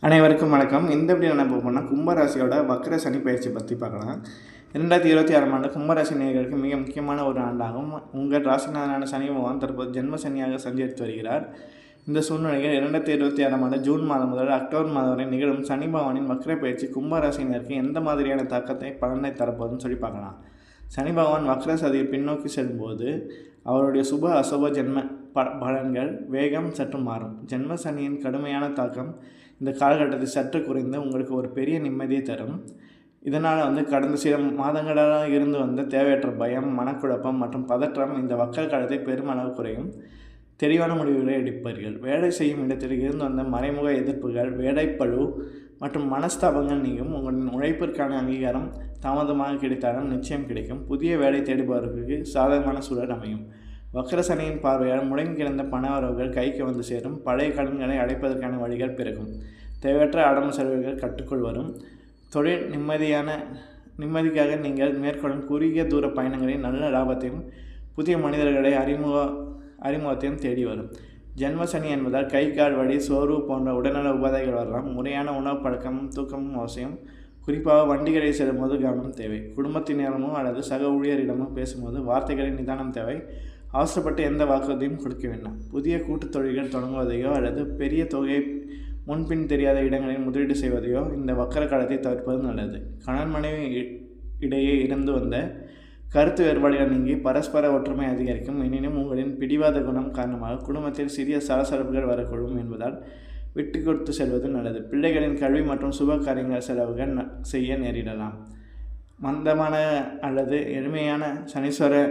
அனைவருக்கும் வணக்கம். இந்த வீடியோவில் என்ன பார்க்க போனால் கும்பராசியோட வக்ர சனி பயிற்சி பற்றி பார்க்கலாம். 2026 ஆண்டு கும்பராசி நேயர்களுக்கு மிக முக்கியமான ஒரு ஆண்டாகும். உங்கள் ராசிநாதனான சனி பகவான் தற்போது ஜென்ம சனியாக சஞ்சரித்து வருகிறார். இந்த சூழ்நிலையில் 2026 ஆண்டு ஜூன் மாதம் முதல் அக்டோபர் மாதம் வரை நிகழும் சனி பகவானின் வக்ர பயிற்சி கும்பராசினருக்கு எந்த மாதிரியான தாக்கத்தை பலனை தரப்போகுதுன்னு சொல்லி பார்க்கலாம். சனி பகவான் வக்ர சதியை பின்னோக்கி செல்லும்போது அவருடைய சுப அசுப ஜென்ம பலன்கள் வேகம் சற்று மாறும். ஜென்ம சனியின் கடுமையான தாக்கம் இந்த காலகட்டத்தில் சற்று குறைந்து உங்களுக்கு ஒரு பெரிய நிம்மதியை தரும். இதனால் கடந்த சில மாதங்களாக இருந்து வந்த தேவையற்ற பயம், மனக்குழப்பம் மற்றும் பதற்றம் இந்த வக்கர காலத்தை பெருமளவு குறையும். தெளிவான முடிவுகளை எடுப்பீர்கள். வேலை செய்யும் இடத்தில் இருந்து வந்த மறைமுக எதிர்ப்புகள், வேலைப்பளு மற்றும் மனஸ்தாபங்கள் நீங்கும். உங்களின் உழைப்பிற்கான அங்கீகாரம் தாமதமாக கிடைத்தாலும் நிச்சயம் கிடைக்கும். புதிய வேலை தேடுபவர்களுக்கு சாதகமான சூழல் அமையும். வக்ர சனியின் பார்வையால் முடங்கி கிடந்த பண வரவுகள் கைக்கு வந்து சேரும். பழைய கடன்களை அடைப்பதற்கான வழிகள் பிறகும். தேவையற்ற ஆடம்பர செலவுகள் கட்டுக்குள் வரும். தொழில் நிம்மதிக்காக நீங்கள் மேற்கொள்ளும் குறுகிய தூர பயணங்களில் நல்ல லாபத்தையும் புதிய மனிதர்களை அறிமுகத்தையும் தேடி வரும். ஜென்ம சனி என்பதால் கை கால் வலி, சோர்வு போன்ற உடல்நல உபாதைகள் வரலாம். முறையான உணவு பழக்கமும் தூக்கமும் அவசியம். குறிப்பாக வண்டிகளில் செல்லும்போது கவனம் தேவை. குடும்பத்தினரிடமோ அல்லது சக ஊழியரிடமோ பேசும்போது வார்த்தைகளின் நிதானம் தேவை. அவசரப்பட்டு எந்த வாக்குறுதியும் கொடுக்க வேண்டாம். புதிய கூட்டுத் தொழில்கள் தொடங்குவதையோ அல்லது பெரிய தொகையை முன்பின் தெரியாத இடங்களில் முதலீடு செய்வதையோ இந்த வக்கர காலத்தை தவிர்ப்பது நல்லது. கணவன் மனைவி இடையே இருந்து வந்த கருத்து வேறுபாடுகள் நீங்கி பரஸ்பர ஒற்றுமை அதிகரிக்கும். எனினும் உங்களின் பிடிவாத குணம் காரணமாக குடும்பத்தில் சிறிய சலசலப்புகள் வரக்கூடும் என்பதால் விட்டு கொடுத்து செல்வது நல்லது. பிள்ளைகளின் கல்வி மற்றும் சுப காரியங்கள் செலவுகள் செய்ய நேரிடலாம். மந்தமான அல்லது எளிமையான சனீஸ்வர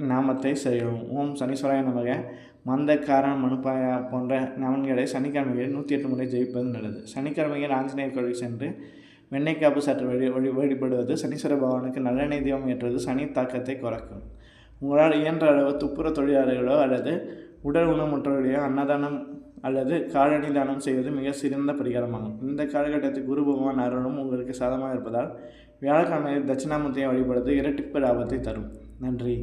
நாமத்தை செய்யவும். ஓம் சனீஸ்வராய நமக, மந்தக்காரன், மனுப்பாயா போன்ற நாமங்களை சனிக்கிழமைகளில் 108 முறை ஜெயிப்பது நல்லது. சனிக்கிழமையில் ஆஞ்சநேயர் கோவில் சென்று வெண்ணெய்க்காப்பு சற்று வழிபடுவது சனீஸ்வர பகவானுக்கு நல்லெண்ணெய் தீபம் ஏற்றுவது சனி தாக்கத்தை குறைக்கும். உங்களால் இயன்ற அளவு துப்புர தொழிலாளர்களோ அல்லது உடல் ஊனமுற்றவர்களையோ அன்னதானம் அல்லது காலணி தானம் செய்வது மிக சிறந்த பரிகாரமாகும். இந்த காலகட்டத்தில் குரு பகவான் அருளும் உங்களுக்கு சாதகமாக இருப்பதால் வியாழக்கிழமையில் தட்சிணாமூர்த்தியை வழிபடுவது இரட்டிப்பு லாபத்தை தரும். நன்றி.